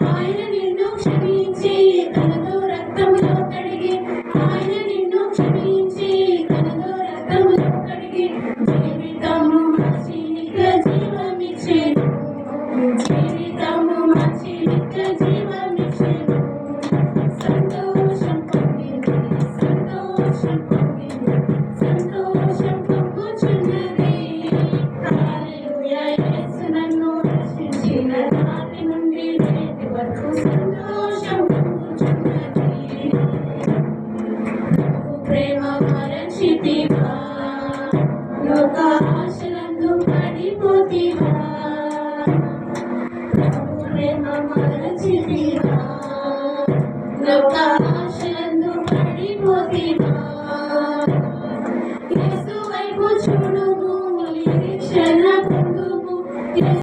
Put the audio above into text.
ఆయన నిన్ను క్షమించి తనతో రక్తములో కడిగి ఆయన నిన్ను క్షమించి తనతో రక్తములో కడిగి జీవితము మార్చి నిత్య జీవమిచ్చేను జీవితము మార్చి నిత్య జీవమిచ్చేను సంతోషం పొంగింది సంతోషం పొంగింది సంతోషం పొంగుచున్నది హల్లెలూయా యేసు నన్ను రక్షించిన నాటి నుండి నేటి వరకు సంతోషం పొంగుచున్నది ప్రేమ మరచితివా లోక ఆశలందు పడిపోతివా